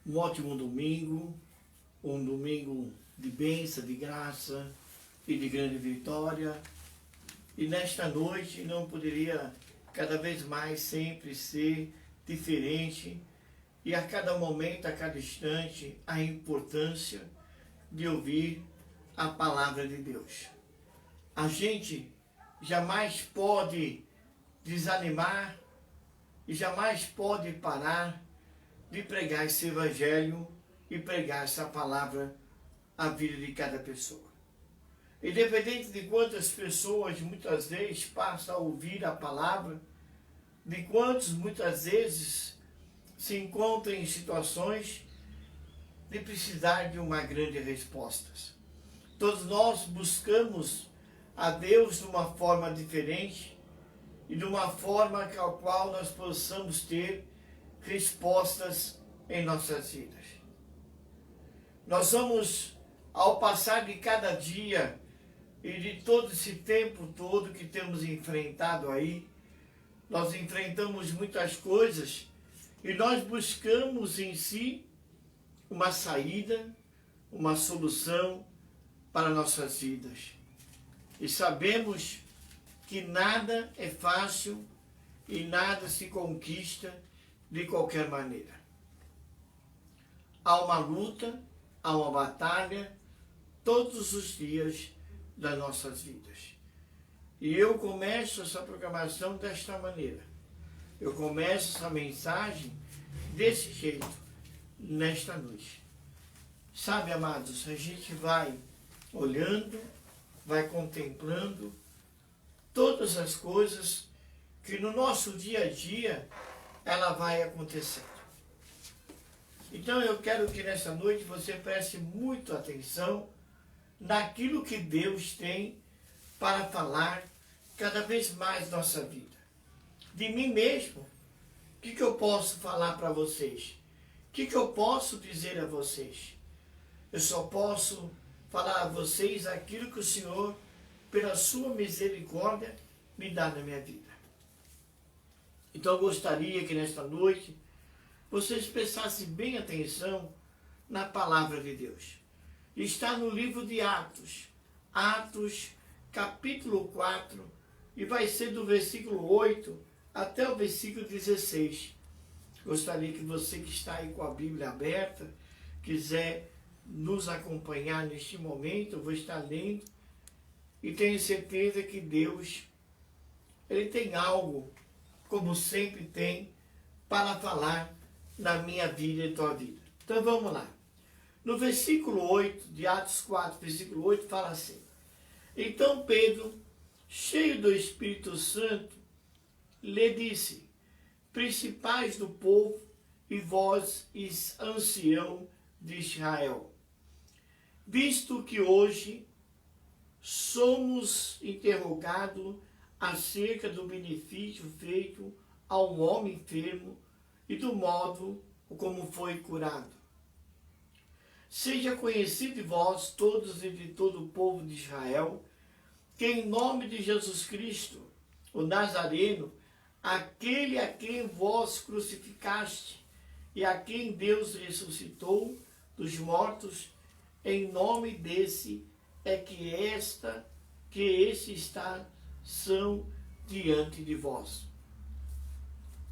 Um ótimo domingo, um domingo de bênção, de graça e de grande vitória. E nesta noite não poderia cada vez mais sempre ser diferente e a cada momento, a cada instante, a importância de ouvir a palavra de Deus. A gente jamais pode desanimar e jamais pode parar de pregar esse evangelho e pregar essa palavra à vida de cada pessoa. Independente de quantas pessoas muitas vezes passam a ouvir a palavra, de quantos muitas vezes se encontram em situações de precisar de uma grande resposta. Todos nós buscamos a Deus de uma forma diferente e de uma forma com a qual nós possamos ter respostas em nossas vidas. Nós vamos, ao passar de cada dia e de todo esse tempo todo que temos enfrentado aí, nós enfrentamos muitas coisas e nós buscamos em si uma saída, uma solução para nossas vidas. E sabemos que nada é fácil e nada se conquista de qualquer maneira. Há uma luta, há uma batalha todos os dias das nossas vidas. E eu começo essa programação desta maneira. Eu começo essa mensagem desse jeito, nesta noite. Sabe, amados, a gente vai olhando, vai contemplando todas as coisas que no nosso dia a dia ela vai acontecendo. Então eu quero que nessa noite você preste muita atenção naquilo que Deus tem para falar cada vez mais na nossa vida. De mim mesmo, o que eu posso falar para vocês? O que eu posso dizer a vocês? Eu só posso falar a vocês aquilo que o Senhor, pela sua misericórdia, me dá na minha vida. Então eu gostaria que nesta noite vocês prestassem bem atenção na palavra de Deus. Está no livro de Atos, Atos capítulo 4, e vai ser do versículo 8 até o versículo 16. Gostaria que você que está aí com a Bíblia aberta, quiser nos acompanhar neste momento, eu vou estar lendo, e tenho certeza que Deus, Ele tem algo, como sempre tem, para falar na minha vida e tua vida. Então vamos lá. No versículo 8 de Atos 4, versículo 8, fala assim: Então Pedro, cheio do Espírito Santo, lhe disse: Principais do povo e vós, ancião de Israel, visto que hoje somos interrogados acerca do benefício feito a um homem enfermo e do modo como foi curado. Seja conhecido de vós todos e de todo o povo de Israel, que em nome de Jesus Cristo, o Nazareno, aquele a quem vós crucificaste e a quem Deus ressuscitou dos mortos, em nome desse é que esse está são diante de vós.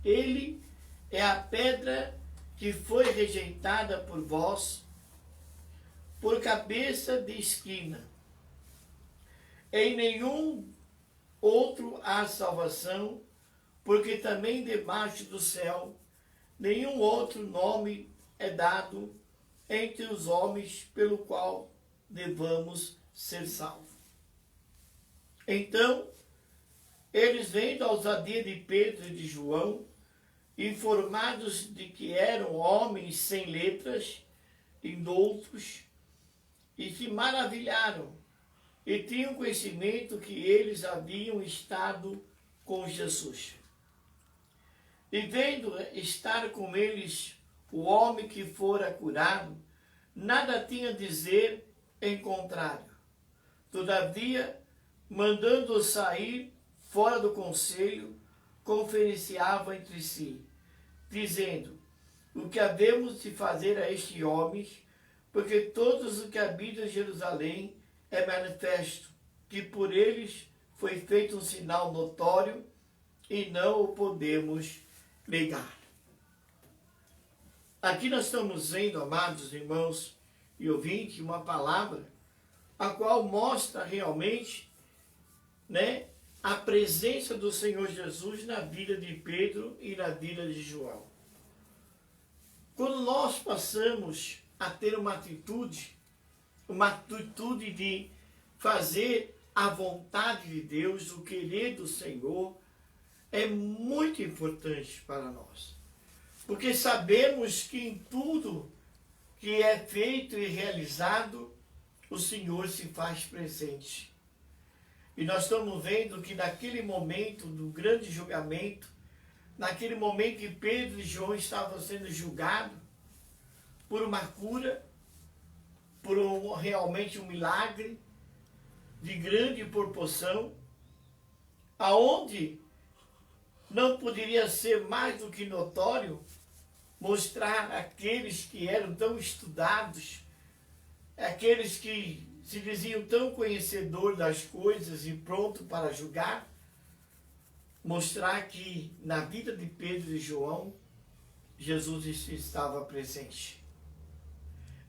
Ele é a pedra que foi rejeitada por vós, por cabeça de esquina. Em nenhum outro há salvação, porque também debaixo do céu nenhum outro nome é dado entre os homens pelo qual devamos ser salvos. Então, eles, vendo a ousadia de Pedro e de João, informados de que eram homens sem letras, indoutos, e se maravilharam, e tinham conhecimento que eles haviam estado com Jesus. E vendo estar com eles o homem que fora curado, nada tinha a dizer em contrário. Todavia, mandando-o sair fora do conselho, conferenciavam entre si, dizendo: o que havemos de fazer a estes homens, porque todos os que habitam em Jerusalém é manifesto que por eles foi feito um sinal notório e não o podemos negar. Aqui nós estamos vendo, amados irmãos e ouvintes, uma palavra a qual mostra realmente, né, a presença do Senhor Jesus na vida de Pedro e na vida de João. Quando nós passamos a ter uma atitude de fazer a vontade de Deus, o querer do Senhor, é muito importante para nós. Porque sabemos que em tudo que é feito e realizado, o Senhor se faz presente. E nós estamos vendo que naquele momento do grande julgamento, naquele momento que Pedro e João estavam sendo julgados por uma cura, por realmente um milagre de grande proporção, aonde não poderia ser mais do que notório mostrar aqueles que eram tão estudados, aqueles que se diziam tão conhecedores das coisas e pronto para julgar, mostrar que na vida de Pedro e João, Jesus estava presente.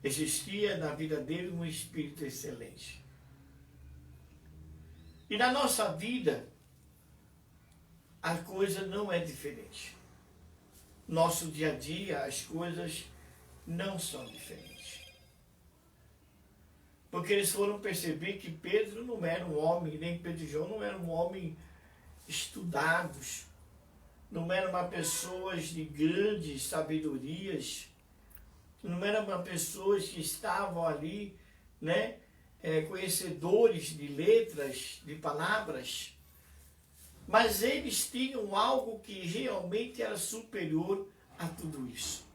Existia na vida dele um espírito excelente. E na nossa vida, a coisa não é diferente. Nosso dia a dia, as coisas não são diferentes. Porque eles foram perceber que Pedro não era um homem, nem Pedro e João não eram um homem estudados, não eram uma pessoas de grandes sabedorias, não eram uma pessoas que estavam ali, né, conhecedores de letras, de palavras, mas eles tinham algo que realmente era superior a tudo isso.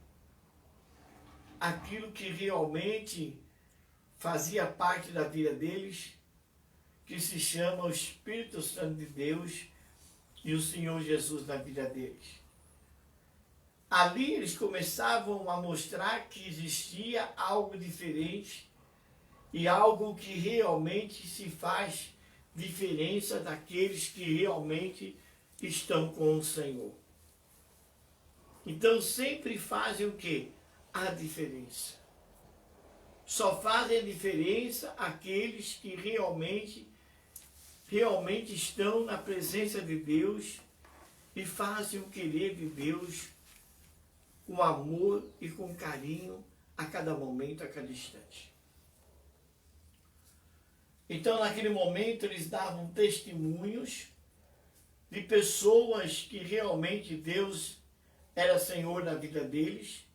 Aquilo que realmente fazia parte da vida deles, que se chama o Espírito Santo de Deus e o Senhor Jesus na vida deles. Ali eles começavam a mostrar que existia algo diferente e algo que realmente se faz diferença daqueles que realmente estão com o Senhor. Então sempre fazem o quê? A diferença. Só fazem a diferença aqueles que realmente estão na presença de Deus e fazem o querer de Deus com amor e com carinho a cada momento, a cada instante. Então, naquele momento, eles davam testemunhos de pessoas que realmente Deus era Senhor na vida deles.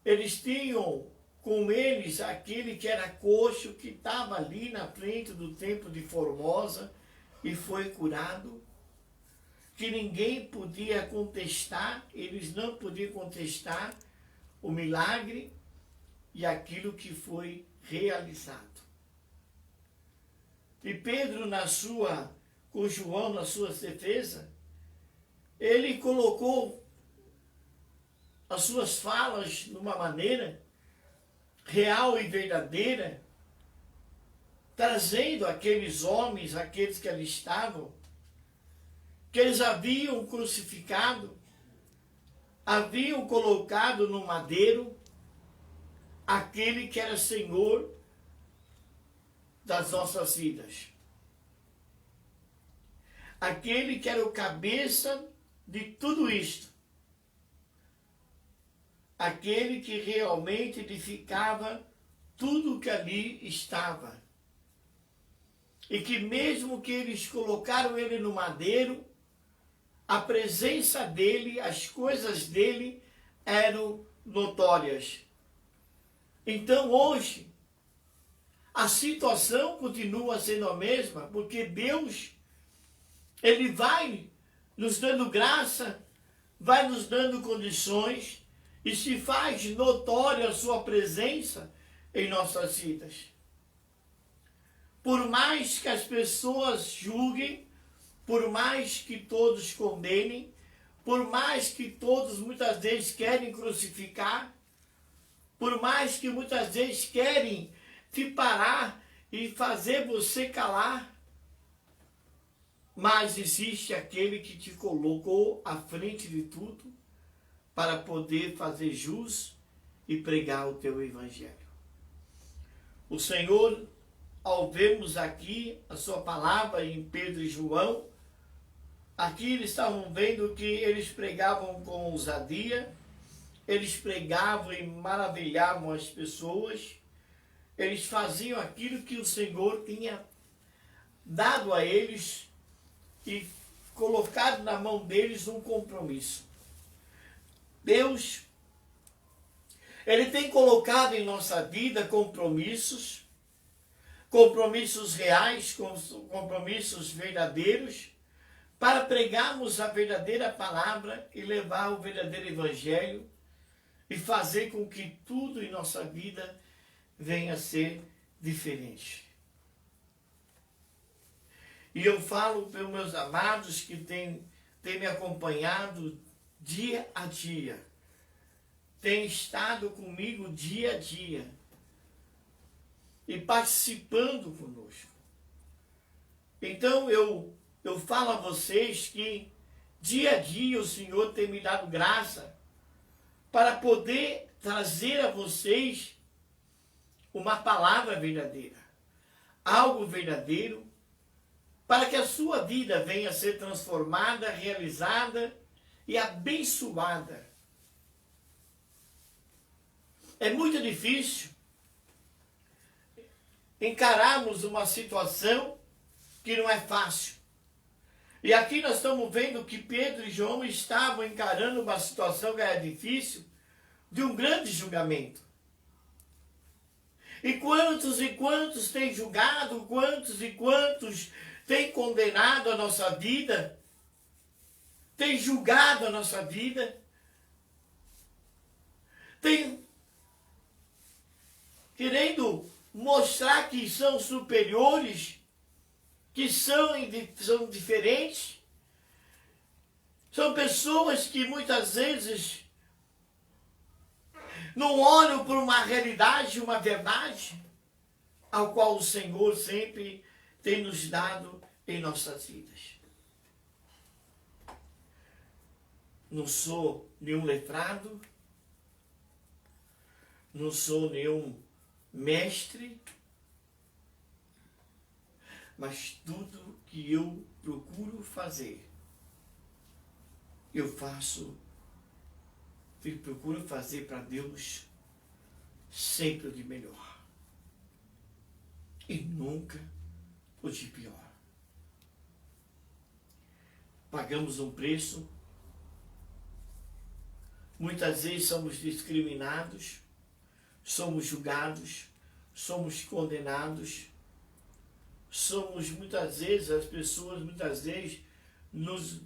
Eles tinham com eles aquele que era coxo, que estava ali na frente do templo de Formosa e foi curado, que ninguém podia contestar, eles não podiam contestar o milagre e aquilo que foi realizado. E Pedro, com João na sua defesa, ele colocou as suas falas numa maneira real e verdadeira, trazendo aqueles homens, aqueles que ali estavam, que eles haviam crucificado, haviam colocado no madeiro aquele que era Senhor das nossas vidas. Aquele que era o cabeça de tudo isto. Aquele que realmente edificava tudo que ali estava. E que mesmo que eles colocaram ele no madeiro, a presença dele, as coisas dele eram notórias. Então hoje, a situação continua sendo a mesma, porque Deus, Ele vai nos dando graça, vai nos dando condições e se faz notória a sua presença em nossas vidas. Por mais que as pessoas julguem, por mais que todos condenem, por mais que todos muitas vezes querem crucificar, por mais que muitas vezes querem te parar e fazer você calar, mas existe aquele que te colocou à frente de tudo para poder fazer jus e pregar o teu evangelho. O Senhor, ao vermos aqui a sua palavra em Pedro e João, aqui eles estavam vendo que eles pregavam com ousadia, eles pregavam e maravilhavam as pessoas, eles faziam aquilo que o Senhor tinha dado a eles e colocado na mão deles um compromisso. Deus, Ele tem colocado em nossa vida compromissos reais, compromissos verdadeiros, para pregarmos a verdadeira palavra e levar o verdadeiro evangelho e fazer com que tudo em nossa vida venha a ser diferente. E eu falo para os meus amados que têm me acompanhado dia a dia, têm estado comigo dia a dia e participando conosco. Então eu falo a vocês que dia a dia o Senhor tem me dado graça para poder trazer a vocês uma palavra verdadeira, algo verdadeiro, para que a sua vida venha a ser transformada, realizada e abençoada. É muito difícil encararmos uma situação que não é fácil. E aqui nós estamos vendo que Pedro e João estavam encarando uma situação que era difícil, de um grande julgamento. E quantos têm julgado, quantos e quantos têm condenado a nossa vida, têm julgado a nossa vida, têm querendo mostrar que são superiores, que são diferentes. São pessoas que muitas vezes não olham por uma realidade, uma verdade, ao qual o Senhor sempre tem nos dado em nossas vidas. Não sou nenhum letrado, não sou nenhum mestre, mas tudo que eu procuro fazer, eu faço e procuro fazer para Deus sempre o de melhor e nunca o de pior. Pagamos um preço, muitas vezes somos discriminados, somos julgados, somos condenados, somos muitas vezes, as pessoas muitas vezes nos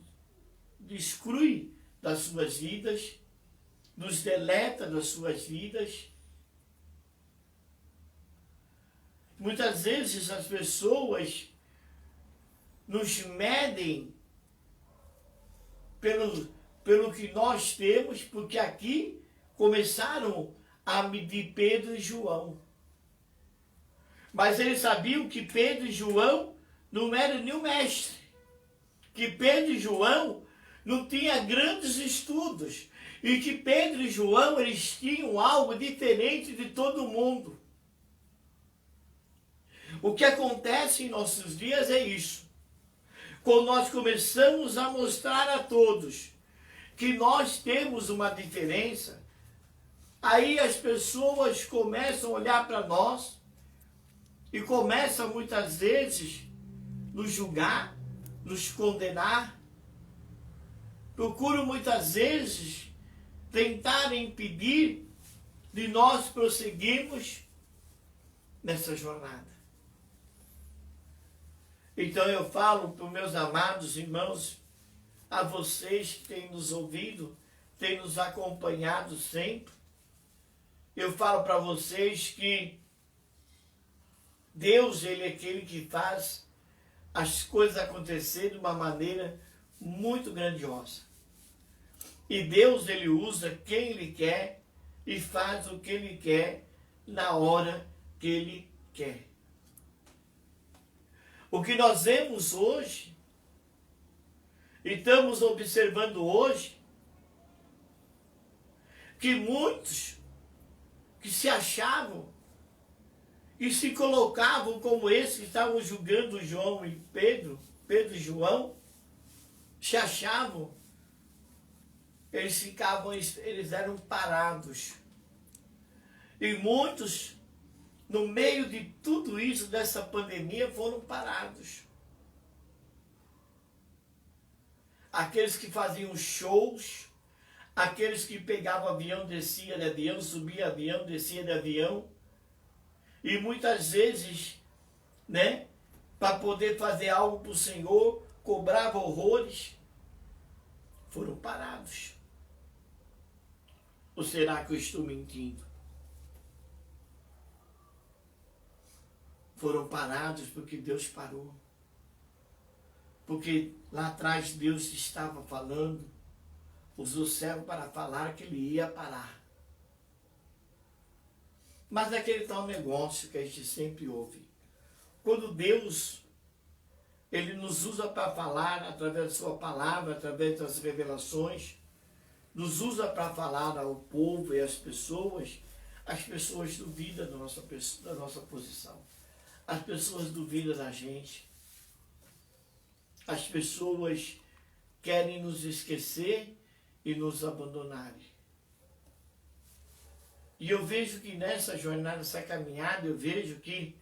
excluem das suas vidas, nos deleta das suas vidas. Muitas vezes as pessoas nos medem pelo que nós temos, porque aqui começaram a medir Pedro e João. Mas eles sabiam que Pedro e João não eram nenhum mestre, que Pedro e João não tinham grandes estudos, e que Pedro e João eles tinham algo diferente de todo mundo. O que acontece em nossos dias é isso. Quando nós começamos a mostrar a todos que nós temos uma diferença, aí as pessoas começam a olhar para nós e começam muitas vezes nos julgar, nos condenar, procuram muitas vezes tentar impedir de nós prosseguirmos nessa jornada. Então eu falo para os meus amados irmãos, a vocês que têm nos ouvido, têm nos acompanhado sempre, eu falo para vocês que Deus, Ele é aquele que faz as coisas acontecerem de uma maneira muito grandiosa. E Deus, ele usa quem ele quer e faz o que ele quer na hora que ele quer. O que nós vemos hoje, e estamos observando hoje, que muitos que se achavam e se colocavam como esses que estavam julgando João e Pedro e João, se achavam, eles eram parados. E muitos, no meio de tudo isso, dessa pandemia, foram parados. Aqueles que faziam shows, aqueles que pegavam avião, descia de avião, subia avião, descia de avião, e muitas vezes, né, para poder fazer algo para o Senhor, cobrava horrores, foram parados. Ou será que eu estou mentindo? Foram parados porque Deus parou. Porque lá atrás Deus estava falando, usou o céu para falar que ele ia parar. Mas é aquele tal negócio que a gente sempre ouve. Quando Deus, ele nos usa para falar através da sua palavra, através das revelações, nos usa para falar ao povo e às pessoas, as pessoas duvidam da nossa posição. As pessoas duvidam da gente. As pessoas querem nos esquecer e nos abandonarem. E eu vejo que nessa jornada, nessa caminhada, eu vejo que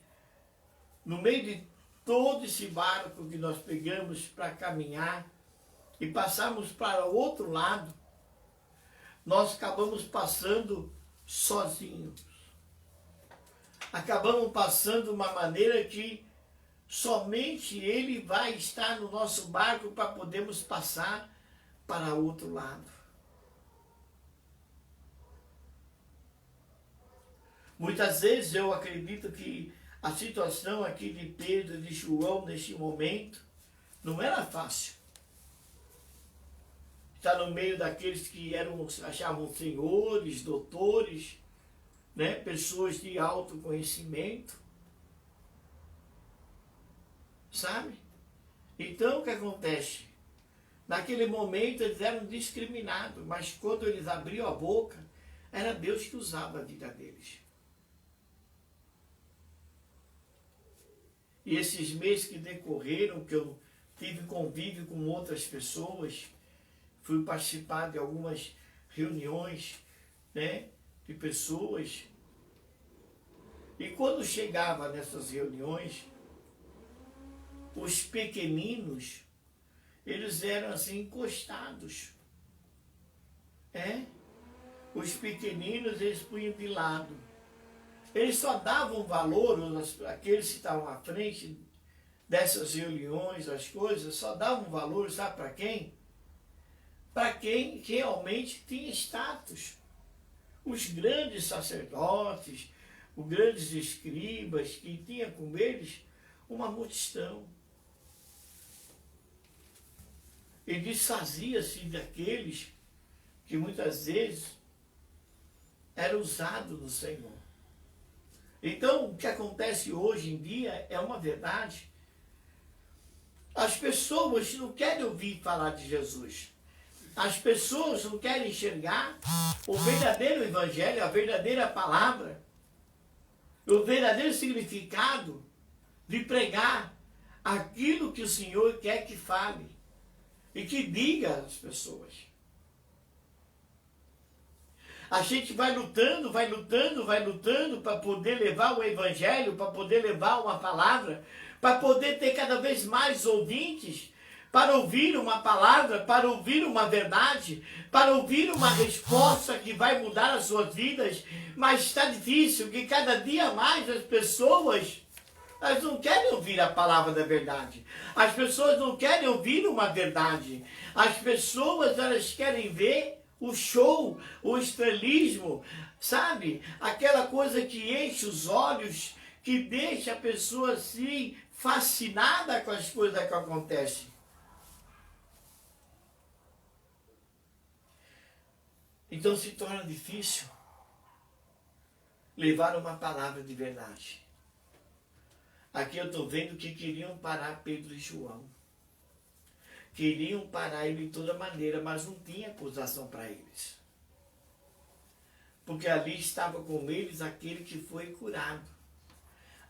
no meio de todo esse barco que nós pegamos para caminhar e passarmos para o outro lado, nós acabamos passando sozinhos. Acabamos passando de uma maneira que somente Ele vai estar no nosso barco para podermos passar para o outro lado. Muitas vezes eu acredito que a situação aqui de Pedro e de João neste momento não era fácil. Estar no meio daqueles que achavam senhores, doutores, né? Pessoas de alto conhecimento. Sabe? Então o que acontece? Naquele momento eles eram discriminados, mas quando eles abriam a boca, era Deus que usava a vida deles. E esses meses que decorreram, que eu tive convívio com outras pessoas, fui participar de algumas reuniões, né, de pessoas. E quando chegava nessas reuniões, os pequeninos, eles eram assim encostados. Os pequeninos, eles punham de lado. Eles só davam valor, aqueles que estavam à frente dessas reuniões, as coisas, só davam valor, sabe para quem? Para quem realmente tinha status. Os grandes sacerdotes, os grandes escribas, que tinha com eles uma multidão. E desfazia-se daqueles que muitas vezes eram usados no Senhor. Então, o que acontece hoje em dia é uma verdade. As pessoas não querem ouvir falar de Jesus. As pessoas não querem enxergar o verdadeiro evangelho, a verdadeira palavra, o verdadeiro significado de pregar aquilo que o Senhor quer que fale e que diga às pessoas. A gente vai lutando para poder levar o evangelho, para poder levar uma palavra, para poder ter cada vez mais ouvintes, para ouvir uma palavra, para ouvir uma verdade, para ouvir uma resposta que vai mudar as suas vidas. Mas está difícil, que cada dia mais as pessoas, elas não querem ouvir a palavra da verdade. As pessoas não querem ouvir uma verdade. As pessoas, elas querem ver o show, o estrelismo, sabe? Aquela coisa que enche os olhos, que deixa a pessoa assim, fascinada com as coisas que acontecem. Então se torna difícil levar uma palavra de verdade. Aqui eu estou vendo que queriam parar Pedro e João. Queriam parar ele de toda maneira, mas não tinha acusação para eles. Porque ali estava com eles aquele que foi curado.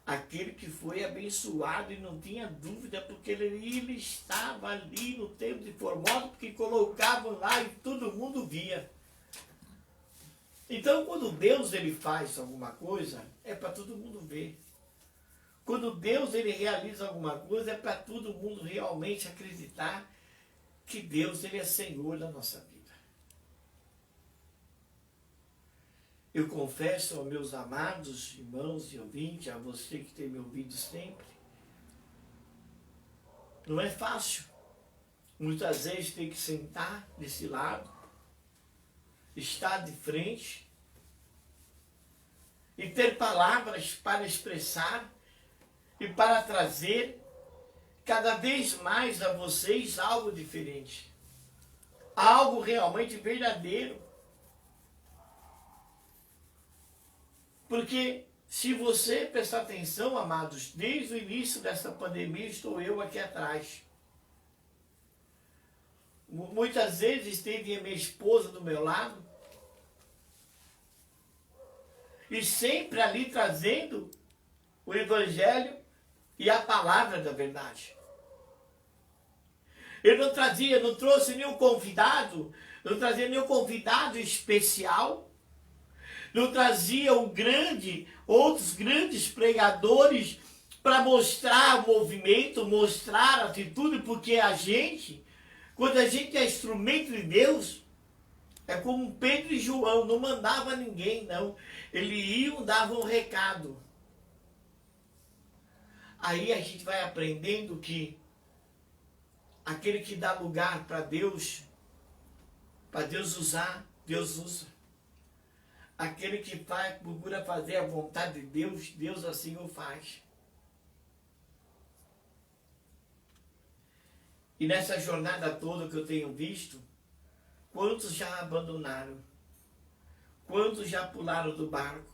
Aquele que foi abençoado e não tinha dúvida, porque ele estava ali no templo de Formosa, porque colocavam lá e todo mundo via. Então, quando Deus ele faz alguma coisa, é para todo mundo ver. Quando Deus ele realiza alguma coisa, é para todo mundo realmente acreditar que Deus ele é Senhor da nossa vida. Eu confesso aos meus amados irmãos e ouvintes, a você que tem me ouvido sempre, não é fácil. Muitas vezes tem que sentar desse lado, estar de frente e ter palavras para expressar e para trazer cada vez mais a vocês algo diferente, algo realmente verdadeiro. Porque se você prestar atenção, amados, desde o início dessa pandemia estou eu aqui atrás. Muitas vezes esteve a minha esposa do meu lado e sempre ali trazendo o Evangelho e a palavra da verdade. Eu não trouxe nenhum convidado, não trazia nenhum convidado especial, não trazia outros grandes pregadores para mostrar o movimento, mostrar a atitude, porque quando a gente é instrumento de Deus, é como Pedro e João, não mandava ninguém, não. Eles iam, davam um recado. Aí a gente vai aprendendo que aquele que dá lugar para Deus usar, Deus usa. Aquele que procura fazer a vontade de Deus, Deus assim o faz. E nessa jornada toda que eu tenho visto, quantos já abandonaram? Quantos já pularam do barco?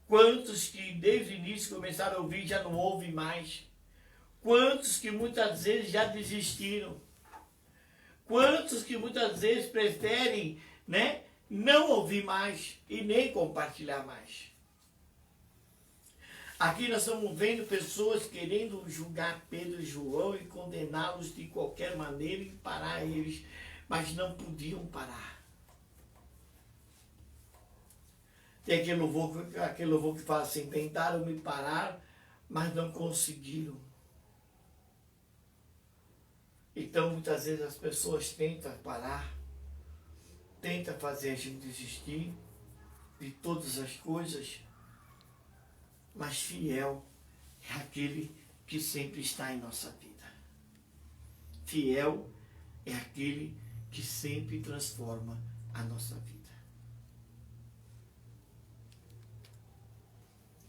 Quantos que desde o início começaram a ouvir já não ouvem mais? Quantos que muitas vezes já desistiram? Quantos que muitas vezes preferem, não ouvir mais e nem compartilhar mais? Aqui nós estamos vendo pessoas querendo julgar Pedro e João e condená-los de qualquer maneira e parar eles, mas não podiam parar. Tem aquele louvor que fala assim: tentaram me parar, mas não conseguiram. Então muitas vezes as pessoas tentam parar, tentam fazer a gente desistir de todas as coisas, mas fiel é aquele que sempre está em nossa vida. Fiel é aquele que sempre transforma a nossa vida.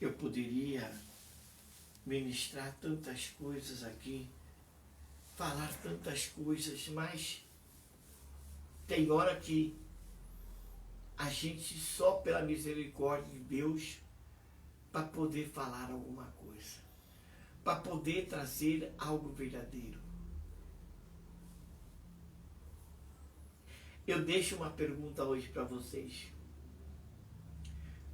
Eu poderia ministrar tantas coisas aqui, falar tantas coisas, mas tem hora que a gente só pela misericórdia de Deus para poder falar alguma coisa, para poder trazer algo verdadeiro. Eu deixo uma pergunta hoje para vocês.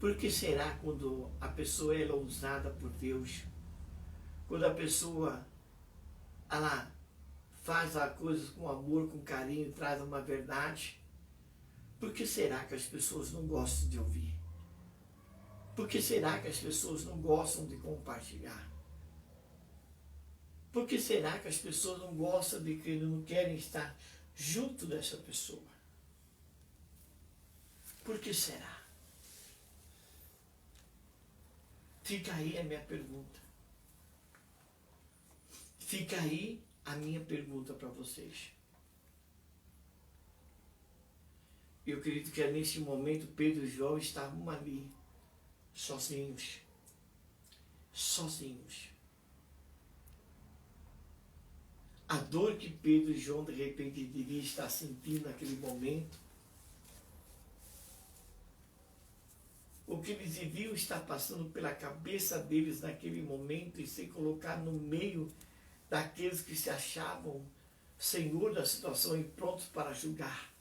Por que será quando a pessoa é usada por Deus, quando a pessoa ela faz as coisas com amor, com carinho, traz uma verdade, por que será que as pessoas não gostam de ouvir? Por que será que as pessoas não gostam de compartilhar? Por que será que as pessoas não gostam não querem estar junto dessa pessoa? Por que será? Fica aí a minha pergunta. Fica aí a minha pergunta para vocês. Eu acredito que nesse momento Pedro e João estavam ali, sozinhos. Sozinhos. A dor que Pedro e João de repente deviam estar sentindo naquele momento que eles deviam estar passando pela cabeça deles naquele momento e se colocar no meio daqueles que se achavam senhor da situação e prontos para julgar.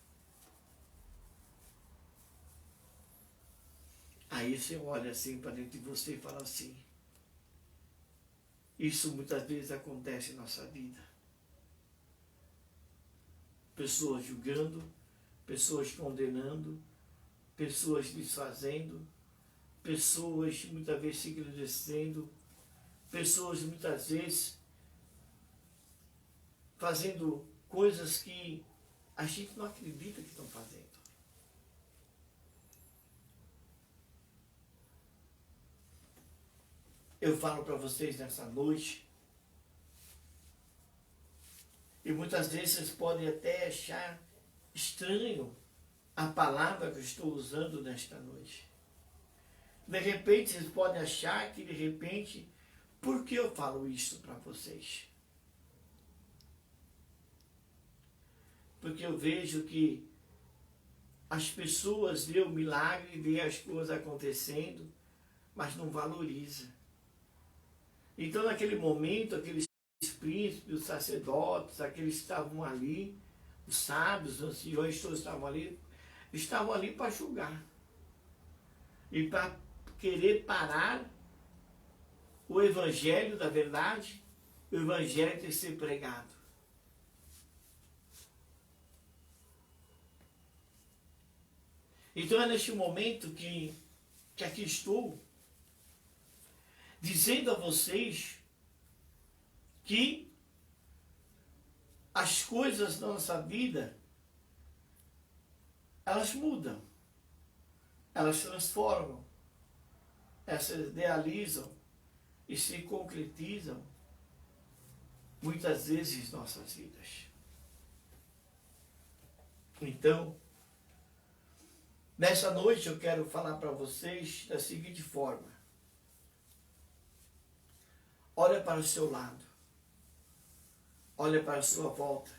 Aí você olha assim para dentro de você e fala assim, isso muitas vezes acontece em nossa vida. Pessoas julgando, pessoas condenando, pessoas desfazendo, pessoas muitas vezes se engrandecendo, pessoas muitas vezes fazendo coisas que a gente não acredita que estão fazendo. Eu falo para vocês nessa noite, e muitas vezes vocês podem até achar estranho a palavra que eu estou usando nesta noite. De repente vocês podem achar que de repente, por que eu falo isso para vocês? Porque eu vejo que as pessoas veem o milagre, veem as coisas acontecendo, mas não valorizam. Então naquele momento, aqueles príncipes, os sacerdotes, aqueles que estavam ali, os sábios, os anciões, todos estavam ali para julgar. E para querer parar o evangelho da verdade, o evangelho tem que ser pregado. Então é neste momento que aqui estou dizendo a vocês que as coisas da nossa vida, elas mudam, elas transformam, elas se idealizam e se concretizam muitas vezes em nossas vidas. Então, nessa noite eu quero falar para vocês da seguinte forma. Olha para o seu lado. Olha para a sua volta.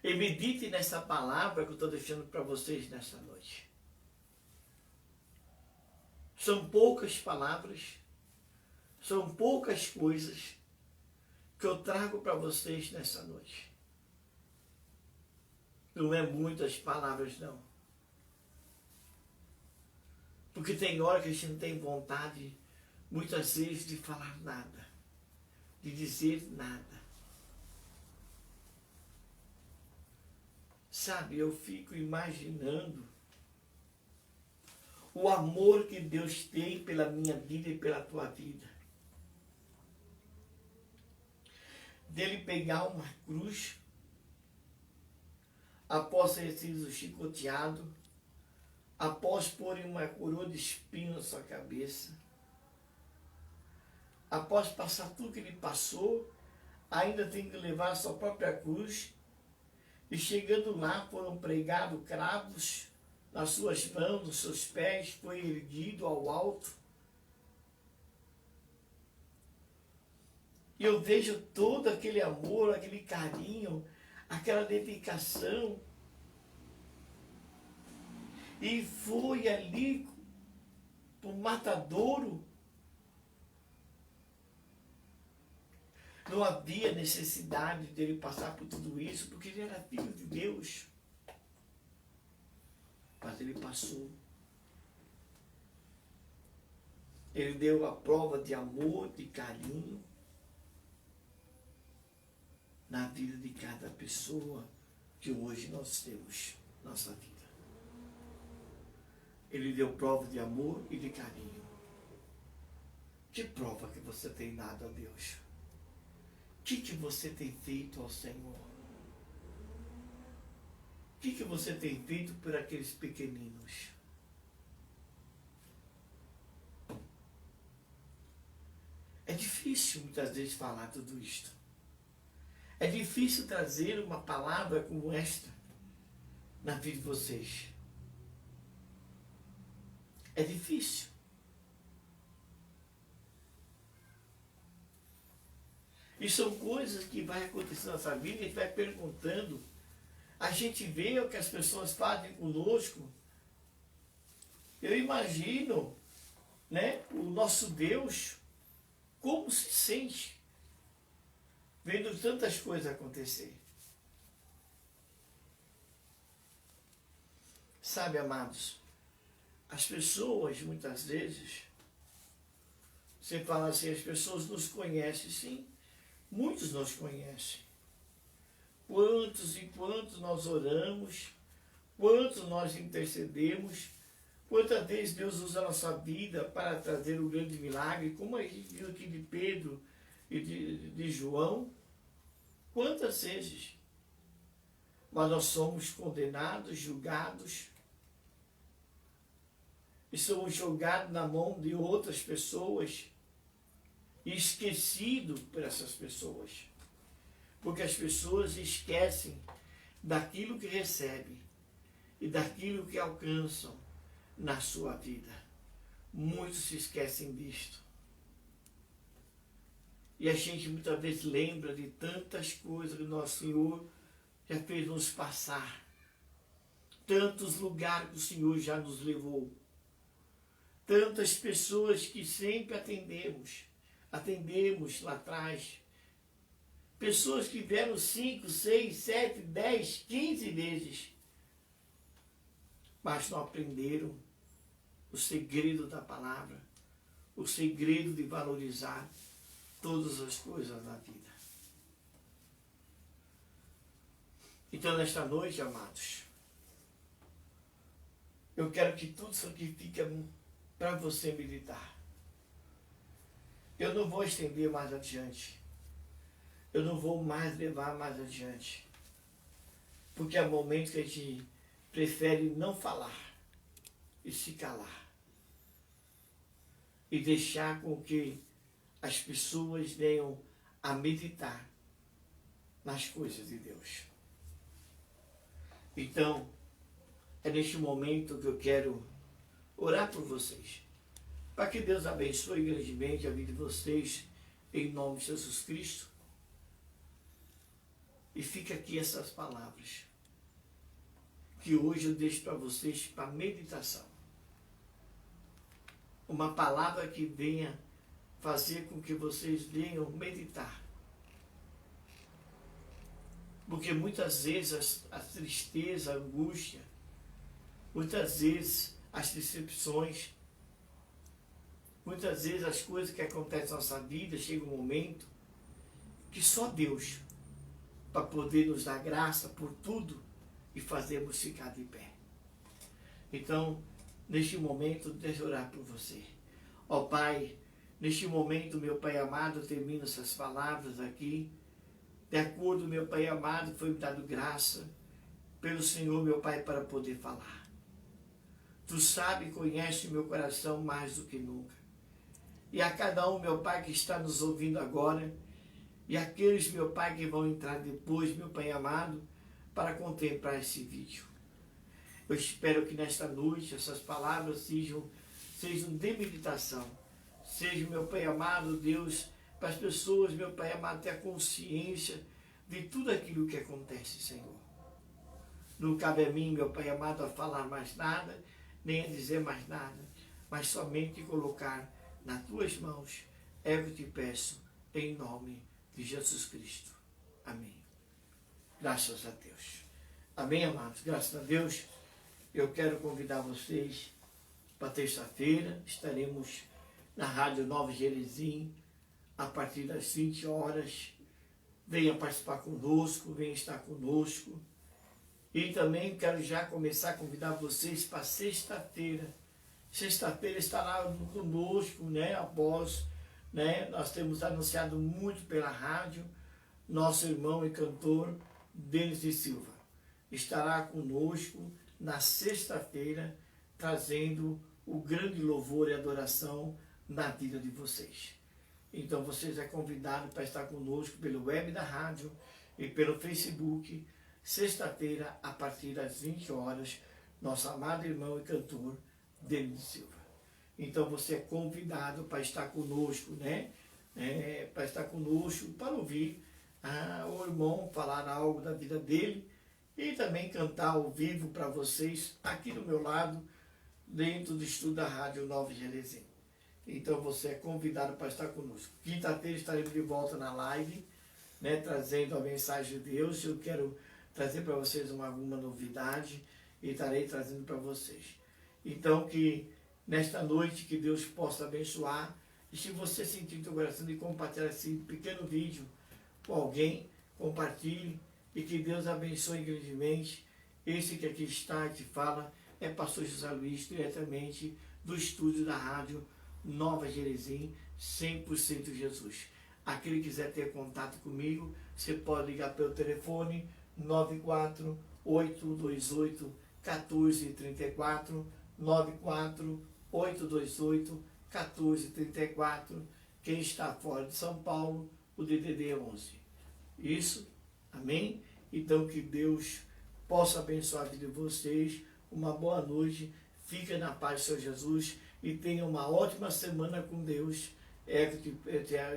E medite nessa palavra que eu estou deixando para vocês nessa noite. São poucas palavras, são poucas coisas que eu trago para vocês nessa noite. Não é muitas palavras, não. Porque tem hora que a gente não tem vontade, muitas vezes, de falar nada, de dizer nada. Sabe, eu fico imaginando o amor que Deus tem pela minha vida e pela tua vida. Dele pegar uma cruz, após ter sido chicoteado, após pôr uma coroa de espinho na sua cabeça, após passar tudo que ele passou, ainda tem que levar a sua própria cruz, e chegando lá foram pregados cravos nas suas mãos, nos seus pés, foi erguido ao alto. E eu vejo todo aquele amor, aquele carinho, aquela dedicação. E foi ali para o matadouro. Não havia necessidade dele passar por tudo isso, porque ele era filho de Deus. Mas ele passou. Ele deu a prova de amor, de carinho, na vida de cada pessoa que hoje nós temos na nossa vida. Ele deu prova de amor e de carinho. Que prova que você tem dado a Deus? O que você tem feito ao Senhor? O que você tem feito por aqueles pequeninos? É difícil muitas vezes falar tudo isto. É difícil trazer uma palavra como esta na vida de vocês. É difícil. E são coisas que vai acontecer na nossa vida, a gente vai perguntando. A gente vê o que as pessoas fazem conosco Eu imagino, né, o nosso Deus, como se sente vendo tantas coisas acontecer. Sabe, amados, as pessoas, muitas vezes, você fala assim, as pessoas nos conhecem, sim, muitos nos conhecem. Quantos e quantos nós oramos, quantos nós intercedemos, quantas vezes Deus usa a nossa vida para trazer o grande milagre, como a gente viu aqui de Pedro e de João, quantas vezes? Mas nós somos condenados, julgados, e somos jogados na mão de outras pessoas e esquecidos por essas pessoas. Porque as pessoas esquecem daquilo que recebem e daquilo que alcançam na sua vida. Muitos se esquecem disto. E a gente muitas vezes lembra de tantas coisas que o nosso Senhor já fez nos passar. Tantos lugares que o Senhor já nos levou. Tantas pessoas que sempre atendemos lá atrás. Pessoas que vieram 5, 6, 7, 10, 15 vezes, mas não aprenderam o segredo da palavra, o segredo de valorizar todas as coisas na vida. Então, nesta noite, amados, eu quero que tudo isso aqui fique para você meditar. Eu não vou estender mais adiante. Eu não vou mais levar mais adiante. Porque há momentos que a gente prefere não falar e se calar. E deixar com que as pessoas venham a meditar nas coisas de Deus. Então, é neste momento que eu quero orar por vocês. Para que Deus abençoe grandemente a vida de vocês, em nome de Jesus Cristo. E fica aqui essas palavras, que hoje eu deixo para vocês para meditação. Uma palavra que venha fazer com que vocês venham meditar. Porque muitas vezes a tristeza, a angústia, muitas vezes as decepções, muitas vezes as coisas que acontecem na nossa vida, chega um momento que só Deus, para poder nos dar graça por tudo e fazermos ficar de pé. Então, neste momento, deixa eu orar por você. Ó Pai, neste momento, meu Pai amado, eu termino essas palavras aqui. De acordo, meu Pai amado, foi me dado graça pelo Senhor, meu Pai, para poder falar. Tu sabe e conhece o meu coração mais do que nunca. E a cada um, meu Pai, que está nos ouvindo agora, e aqueles, meu Pai, que vão entrar depois, meu Pai amado, para contemplar esse vídeo. Eu espero que nesta noite essas palavras sejam de meditação. Seja, meu Pai amado, Deus, para as pessoas, meu Pai amado, ter a consciência de tudo aquilo que acontece, Senhor. Não cabe a mim, meu Pai amado, a falar mais nada, nem a dizer mais nada, mas somente colocar nas tuas mãos. É o que te peço, em nome de Jesus Cristo. Amém. Graças a Deus. Amém, amados? Graças a Deus. Eu quero convidar vocês para terça-feira. Estaremos na Rádio Nova Jerezim, a partir das 20 horas. Venha participar conosco, venha estar conosco. E também quero já começar a convidar vocês para sexta-feira. Sexta-feira estará conosco, né, após, né, nós temos anunciado muito pela rádio, nosso irmão e cantor Denis de Silva estará conosco na sexta-feira, trazendo o grande louvor e adoração na vida de vocês. Então vocês é convidado para estar conosco pelo web da rádio e pelo Facebook, sexta-feira, a partir das 20 horas, nosso amado irmão e cantor Denis de Silva. Então você é convidado para estar conosco, né? Para estar conosco, para ouvir o irmão falar algo da vida dele e também cantar ao vivo para vocês, aqui do meu lado, dentro do estudo da Rádio Nova Jerezinho. Então você é convidado para estar conosco. Quinta-feira estaremos de volta na live, né, trazendo a mensagem de Deus. Eu quero trazer para vocês alguma novidade e estarei trazendo para vocês. Então que nesta noite que Deus possa abençoar. E se você sentir o coração de compartilhar esse pequeno vídeo com alguém, compartilhe e que Deus abençoe grandemente. Esse que aqui está e te fala é pastor José Luiz, diretamente do estúdio da Rádio Nova Jerezinho, 100% Jesus. Aquele que quiser ter contato comigo, você pode ligar pelo telefone 94828-1434, 94828-1434. Quem está fora de São Paulo, o DDD é 11. Isso, amém? Então que Deus possa abençoar a vida de vocês. Uma boa noite, fica na paz do Senhor Jesus e tenha uma ótima semana com Deus.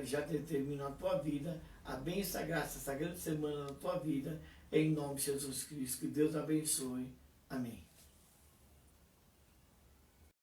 Já determina a tua vida, a bênção, a graça, essa grande semana na tua vida, em nome de Jesus Cristo. Que Deus abençoe. Amém.